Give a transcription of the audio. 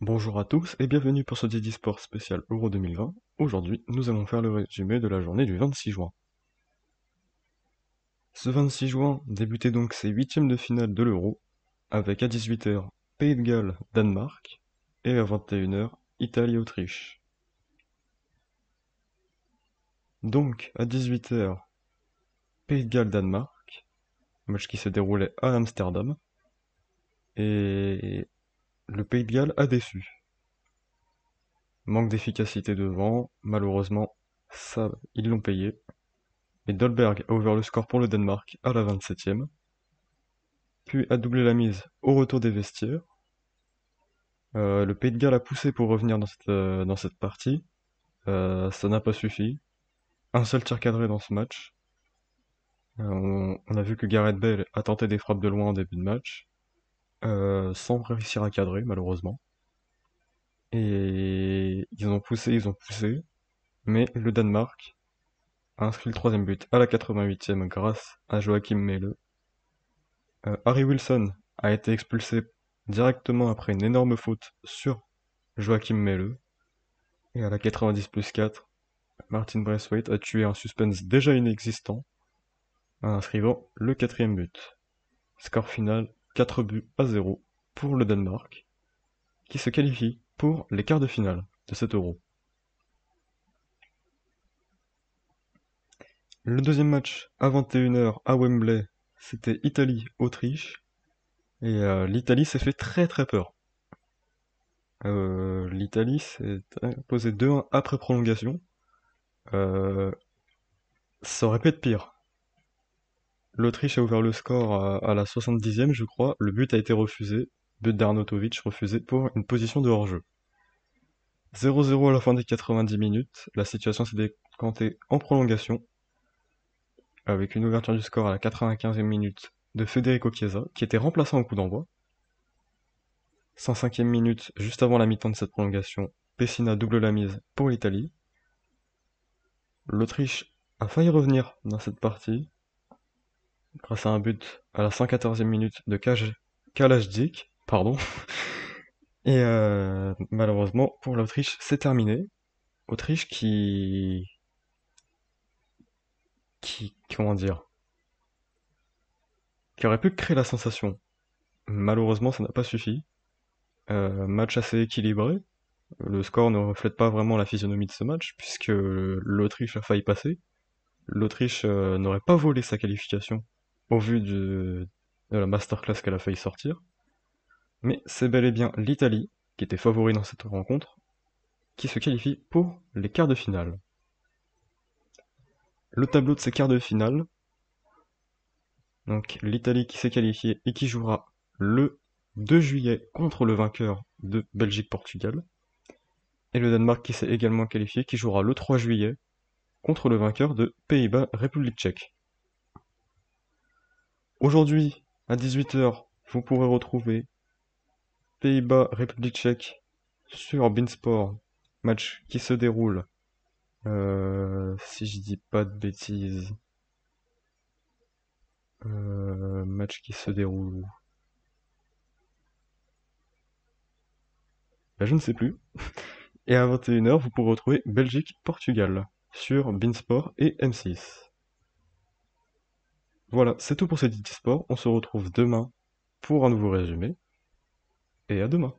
Bonjour à tous et bienvenue pour ce Didi Sport spécial Euro 2020. Aujourd'hui, nous allons faire le résumé de la journée du 26 juin. Ce 26 juin débutait donc ses huitièmes de finale de l'Euro, avec à 18h Pays de Galles, Danemark, et à 21h Italie-Autriche. Donc, à 18h, Pays de Galles, Danemark, match qui se déroulait à Amsterdam, et le Pays de Galles a déçu. Manque d'efficacité devant, malheureusement, ça, ils l'ont payé. Et Dolberg a ouvert le score pour le Danemark à la 27e, puis a doublé la mise au retour des vestiaires. Le Pays de Galles a poussé pour revenir dans cette partie. Ça n'a pas suffi. Un seul tir cadré dans ce match. On a vu que Gareth Bale a tenté des frappes de loin en début de match, sans réussir à cadrer malheureusement. Et ils ont poussé, mais le Danemark a inscrit le troisième but à la 88e grâce à Joachim Mæhle. Harry Wilson a été expulsé directement après une énorme faute sur Joachim Mæhle. Et à la 90+4, Martin Braithwaite a tué un suspense déjà inexistant en inscrivant le quatrième but. Score final 4-0 pour le Danemark, qui se qualifie pour les quarts de finale de cet Euro. Le deuxième match à 21h à Wembley, c'était Italie-Autriche, et l'Italie s'est fait très très peur. L'Italie s'est imposée 2-1 après prolongation. Ça aurait pu être pire. L'Autriche a ouvert le score à la 70e, je crois. Le but a été refusé. But d'Arnautovic refusé pour une position de hors-jeu. 0-0 à la fin des 90 minutes. La situation s'est décantée en prolongation, avec une ouverture du score à la 95e minute de Federico Chiesa, qui était remplaçant au coup d'envoi. 105e minute, juste avant la mi-temps de cette prolongation, Pessina double la mise pour l'Italie. L'Autriche a failli revenir dans cette partie, grâce à un but à la 114e minute de Kalajdzic, pardon. Et malheureusement, pour l'Autriche, c'est terminé. Autriche comment dire, qui aurait pu créer la sensation. Malheureusement, ça n'a pas suffi. Match assez équilibré. Le score ne reflète pas vraiment la physionomie de ce match, puisque l'Autriche a failli passer. L'Autriche n'aurait pas volé sa qualification au vu de la masterclass qu'elle a failli sortir. Mais c'est bel et bien l'Italie, qui était favori dans cette rencontre, qui se qualifie pour les quarts de finale. Le tableau de ces quarts de finale, donc l'Italie qui s'est qualifiée et qui jouera le 2 juillet contre le vainqueur de Belgique-Portugal, et le Danemark qui s'est également qualifié, qui jouera le 3 juillet contre le vainqueur de Pays-Bas-République tchèque. Aujourd'hui, à 18h, vous pourrez retrouver Pays-Bas-République tchèque sur Beansport, match qui se déroule, si je dis pas de bêtises, match qui se déroule où? Ben, je ne sais plus. Et à 21h, vous pourrez retrouver Belgique-Portugal sur Beansport et M6. Voilà, c'est tout pour ce Didi Sport. On se retrouve demain pour un nouveau résumé. Et à demain.